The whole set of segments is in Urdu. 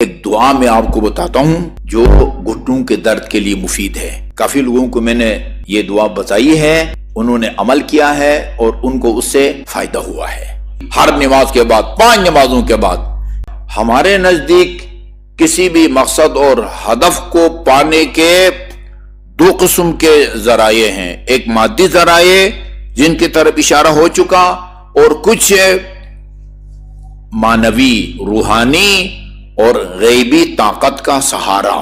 ایک دعا میں آپ کو بتاتا ہوں جو گھٹنوں کے درد کے لیے مفید ہے۔ کافی لوگوں کو میں نے یہ دعا بتائی ہے، انہوں نے عمل کیا ہے اور ان کو اس سے فائدہ ہوا ہے۔ ہر نماز کے بعد، 5 نمازوں کے بعد ہمارے نزدیک کسی بھی مقصد اور ہدف کو پانے کے 2 قسم کے ذرائع ہیں، ایک مادی ذرائع جن کی طرف اشارہ ہو چکا، اور کچھ معنوی، روحانی اور غیبی طاقت کا سہارا۔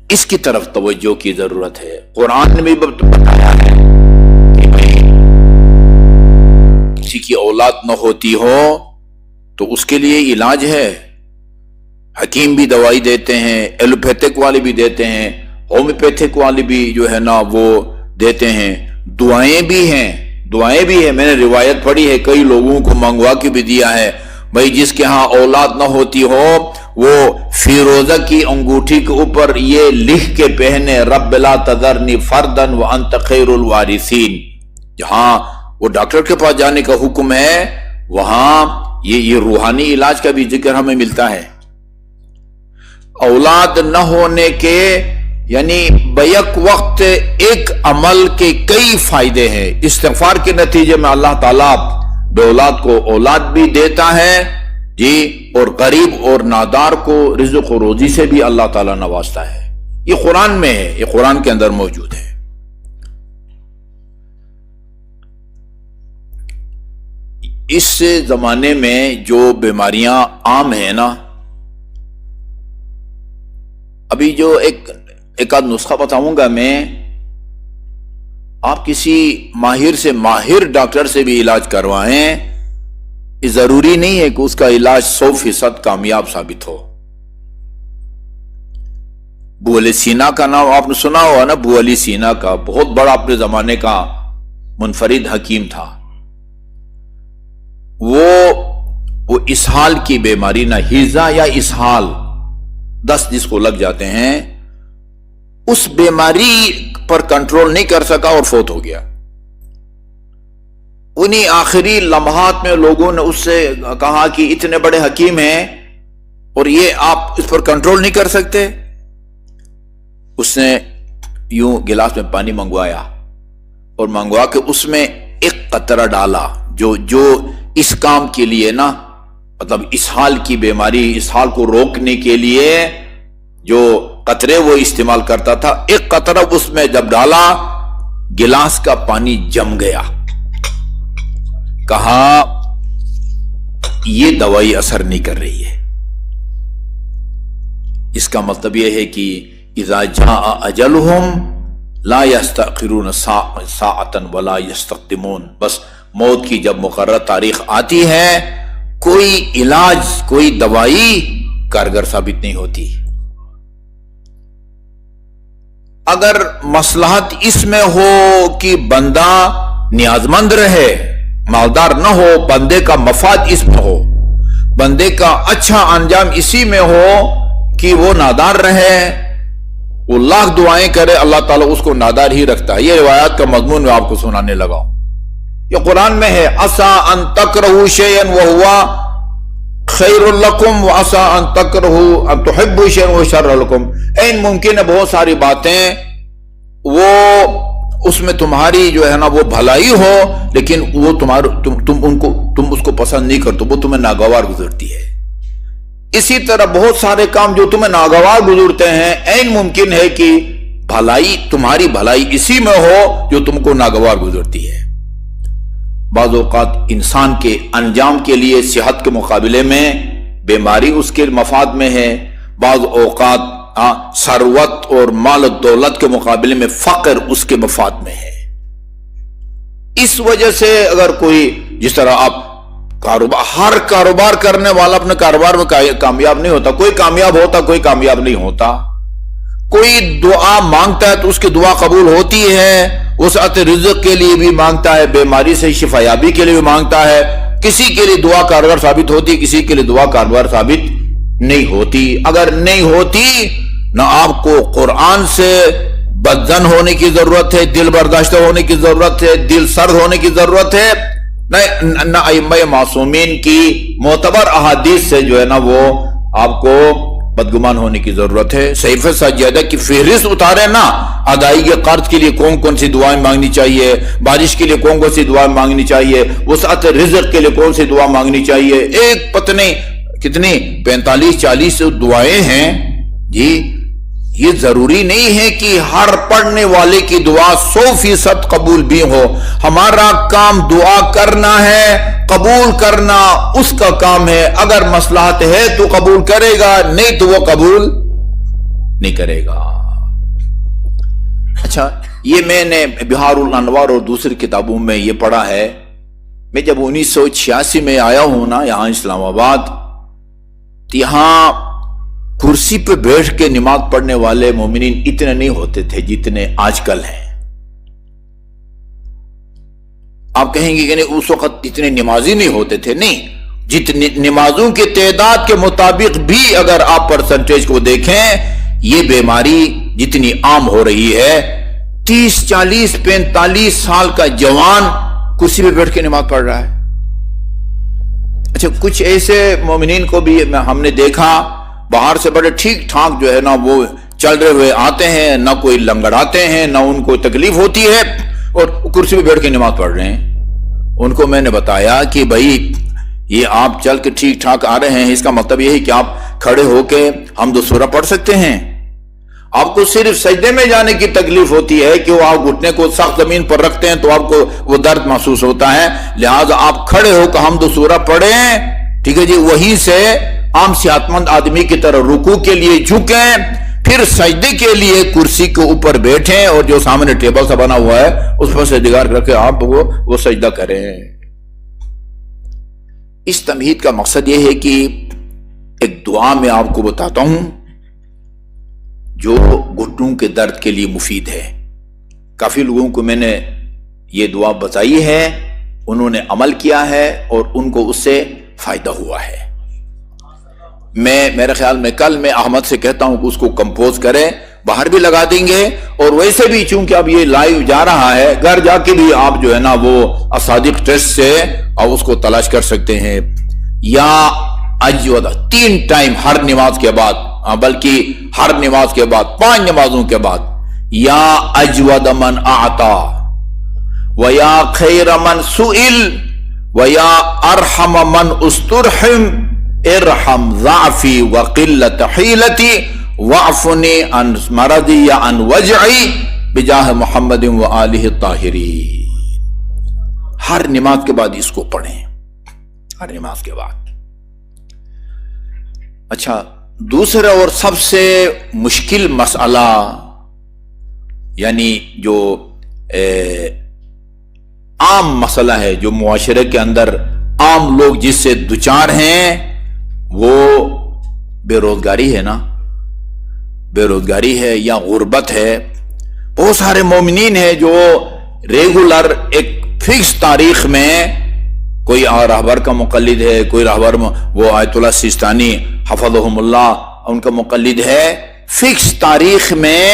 اس کی طرف توجہ کی ضرورت ہے۔ قرآن نے بھی بتایا ہے کہ بھائی کسی کی اولاد نہ ہوتی ہو تو اس کے لیے علاج ہے۔ حکیم بھی دوائی دیتے ہیں، ایلوپیتھک والے بھی دیتے ہیں، ہومیوپیتھک والے بھی جو ہے نا وہ دیتے ہیں، دعائیں بھی ہیں۔ میں نے روایت پڑھی ہے، کئی لوگوں کو منگوا کے بھی دیا ہے۔ بھائی جس کے ہاں اولاد نہ ہوتی ہو وہ فیروزہ کی انگوٹھی کے اوپر یہ لکھ کے پہنے، رب لا تذرنی فردا وانت خیر الوارثین۔ جہاں وہ ڈاکٹر کے پاس جانے کا حکم ہے، وہاں یہ روحانی علاج کا بھی ذکر ہمیں ملتا ہے۔ اولاد نہ ہونے کے یعنی بیک وقت ایک عمل کے کئی فائدے ہیں۔ استغفار کے نتیجے میں اللہ تعالیٰ بے اولاد کو اولاد بھی دیتا ہے جی، اور غریب اور نادار کو رزق و روزی سے بھی اللہ تعالیٰ نوازتا ہے۔ یہ قرآن میں ہے، یہ قرآن کے اندر موجود ہے۔ اس زمانے میں جو بیماریاں عام ہیں نا، ابھی جو ایک آدھ نسخہ بتاؤں گا میں، آپ کسی ماہر ڈاکٹر سے بھی علاج کروائیں، یہ ضروری نہیں ہے کہ اس کا علاج 100% کامیاب ثابت ہو۔ ابو علی سینا کا نام آپ نے سنا ہوا نا، ابو علی سینا کا بہت بڑا اپنے زمانے کا منفرد حکیم تھا۔ وہ اسہال کی بیماری، نہ ہیضہ یا اسہال، دست جس کو لگ جاتے ہیں، اس بیماری پر کنٹرول نہیں کر سکا اور فوت ہو گیا۔ انہی آخری لمحات میں لوگوں نے اس سے کہا کہ اتنے بڑے حکیم ہیں اور یہ آپ اس پر کنٹرول نہیں کر سکتے۔ اس نے یوں گلاس میں پانی منگوایا اور منگوا کے اس میں ایک قطرہ ڈالا جو اس کام کے لیے نا، مطلب اسہال کی بیماری، اسہال کو روکنے کے لیے جو قطرے وہ استعمال کرتا تھا، ایک قطرہ اس میں جب ڈالا گلاس کا پانی جم گیا۔ کہا یہ دوائی اثر نہیں کر رہی ہے۔ اس کا مطلب یہ ہے کہ اذا جاء اجلہم لا یستأخرون ساعتا ولا یستقدمون، بس موت کی جب مقررہ تاریخ آتی ہے، کوئی علاج، کوئی دوائی کارگر ثابت نہیں ہوتی۔ اگر مصلحت اس میں ہو کہ بندہ نیاز مند رہے، مالدار نہ ہو، بندے کا مفاد اس میں ہو، بندے کا اچھا انجام اسی میں ہو کہ وہ نادار رہے، وہ لاکھ دعائیں کرے، اللہ تعالیٰ اس کو نادار ہی رکھتا ہے۔ یہ روایات کا مضمون میں آپ کو سنانے لگا ہوں۔ یہ قرآن میں ہے، عَسَىٰ أَن تَكْرَهُوا شَيْئًا وَهُوَ خَيْرٌ لَكُمْ وَعَسَىٰ أَن تَكْرَهُوا أَن تُحِبُّوا شَيْئًا وَهُوَ شَرٌّ لَكُمْ۔ این ممکن ہے بہت ساری باتیں وہ اس میں تمہاری جو ہے نا وہ بھلائی ہو، لیکن وہ تم اس کو پسند نہیں کرتے، وہ تمہیں ناگوار گزرتی ہے۔ اسی طرح بہت سارے کام جو تمہیں ناگوار گزرتے ہیں، این ممکن ہے کہ بھلائی، تمہاری بھلائی اسی میں ہو جو تم کو ناگوار گزرتی ہے۔ بعض اوقات انسان کے انجام کے لیے صحت کے مقابلے میں بیماری اس کے مفاد میں ہے، بعض اوقات ثروت اور مال و دولت کے مقابلے میں فقر اس کے مفاد میں ہے۔ اس وجہ سے اگر کوئی، جس طرح آپ ہر کاروبار کرنے والا اپنے کاروبار میں کامیاب نہیں ہوتا، کوئی کامیاب ہوتا، کوئی کامیاب نہیں ہوتا۔ کوئی دعا مانگتا ہے تو اس کی دعا قبول ہوتی ہے، وسعت رزق کے لیے بھی مانگتا ہے، بیماری سے شفا یابی کے لیے بھی مانگتا ہے۔ کسی کے لیے دعا کارگر ثابت ہوتی، کسی کے لیے دعا کارگر ثابت نہیں ہوتی۔ اگر نہیں ہوتی، نہ آپ کو قرآن سے بدزن ہونے کی ضرورت ہے، دل برداشتہ ہونے کی ضرورت ہے، دل سرد ہونے کی ضرورت ہے، نہ ائمہ معصومین کی معتبر احادیث سے جو ہے نا وہ آپ کو بدگمان ہونے کی ضرورت ہے۔ صحیفہ سجادہ کی فہرست اتارے نا، ادائیگی قرض کے لیے کون کون سی دعائیں مانگنی چاہیے، بارش کے لیے کون کون سی دعائیں مانگنی چاہیے، وسعت رزق کے لیے کون سی دعا مانگنی چاہیے، ایک پتہ کتنی 45-40 دعائیں ہیں جی۔ یہ ضروری نہیں ہے کہ ہر پڑھنے والے کی دعا 100% قبول بھی ہو۔ ہمارا کام دعا کرنا ہے، قبول کرنا اس کا کام ہے۔ اگر مصلحت ہے تو قبول کرے گا، نہیں تو وہ قبول نہیں کرے گا۔ اچھا، یہ میں نے بہار الانوار اور دوسری کتابوں میں یہ پڑھا ہے۔ میں جب 1986 میں آیا ہوں نا یہاں اسلام آباد، یہاں کرسی پہ بیٹھ کے نماز پڑھنے والے مومنین اتنے نہیں ہوتے تھے جتنے آج کل ہیں۔ آپ کہیں گے کہ نہیں اس وقت اتنے نمازی نہیں ہوتے تھے، نہیں، جتنی نمازوں کی تعداد کے مطابق بھی اگر آپ پرسنٹیج کو دیکھیں، یہ بیماری جتنی عام ہو رہی ہے، 30 40 45 سال کا جوان کرسی پہ بیٹھ کے نماز پڑھ رہا ہے۔ اچھا، کچھ ایسے مومنین کو بھی ہم نے دیکھا باہر سے بڑے ٹھیک ٹھاک جو ہے نا وہ چل رہے ہوئے آتے ہیں، نہ کوئی لنگڑاتے ہیں، نہ ان کو تکلیف ہوتی ہے، اور کرسی پہ بیٹھ کے نماز پڑھ رہے ہیں۔ ان کو میں نے بتایا کہ بھائی یہ آپ چل کے ٹھیک ٹھاک آ رہے ہیں، اس کا مطلب یہ ہے کہ آپ کھڑے ہو کے حمد و سورہ پڑھ سکتے ہیں۔ آپ کو صرف سجدے میں جانے کی تکلیف ہوتی ہے کہ وہ آپ گھٹنے کو سخت زمین پر رکھتے ہیں تو آپ کو وہ درد محسوس ہوتا ہے، لہٰذا آپ کھڑے ہو کے حمد و سورہ پڑھیں، ٹھیک ہے جی۔ وہیں سے عام صحت مند آدمی کی طرح رکوع کے لیے جھکیں، پھر سجدے کے لیے کرسی کے اوپر بیٹھیں، اور جو سامنے ٹیبل سا بنا ہوا ہے اس پر سجدگار کر کے آپ وہ سجدہ کریں۔ اس تمہید کا مقصد یہ ہے کہ ایک دعا میں آپ کو بتاتا ہوں جو گھٹنوں کے درد کے لیے مفید ہے۔ کافی لوگوں کو میں نے یہ دعا بتائی ہے، انہوں نے عمل کیا ہے اور ان کو اس سے فائدہ ہوا ہے۔ میرے خیال میں کل میں احمد سے کہتا ہوں کہ اس کو کمپوز کریں، باہر بھی لگا دیں گے، اور ویسے بھی چونکہ اب یہ لائیو جا رہا ہے، گھر جا کے بھی آپ جو ہے نا وہ اصادق ٹیسٹ سے آپ اس کو تلاش کر سکتے ہیں۔ یا اجود 3 ٹائم ہر نماز کے بعد، بلکہ ہر نماز کے بعد 5 نمازوں کے بعد، یا اجود من اعطا ویا خیر من سئل ویا ارحم من استرحم ارحم ضعفی وقلت حیلتی وعفنی عن مرضی یا عن وجعی بجاہ محمد وآلہ الطاہرین۔ ہر نماز کے بعد اس کو پڑھیں، ہر نماز کے بعد۔ اچھا، دوسرا اور سب سے مشکل مسئلہ، یعنی جو عام مسئلہ ہے جو معاشرے کے اندر عام لوگ جس سے دوچار ہیں، وہ بے روزگاری ہے نا، بے روزگاری ہے یا غربت ہے۔ بہت سارے مومنین ہیں جو ریگولر ایک فکس تاریخ میں، کوئی رہبر کا مقلد ہے، کوئی رہبر وہ آیت اللہ سیستانی حفظہم اللہ ان کا مقلد ہے، فکس تاریخ میں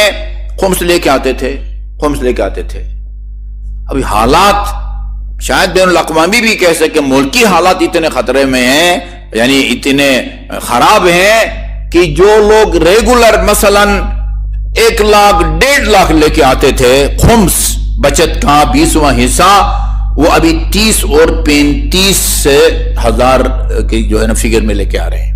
خمس لے کے آتے تھے، خمس لے کے آتے تھے۔ ابھی حالات شاید بین الاقوامی بھی کہہ سکے، ملکی حالات اتنے خطرے میں ہیں، یعنی اتنے خراب ہیں کہ جو لوگ ریگولر مثلا 1 لاکھ 1.5 لاکھ لے کے آتے تھے خمس بچت کا 20واں حصہ، وہ ابھی 30 اور 35 ہزار کی جو ہے نا فگر میں لے کے آ رہے ہیں۔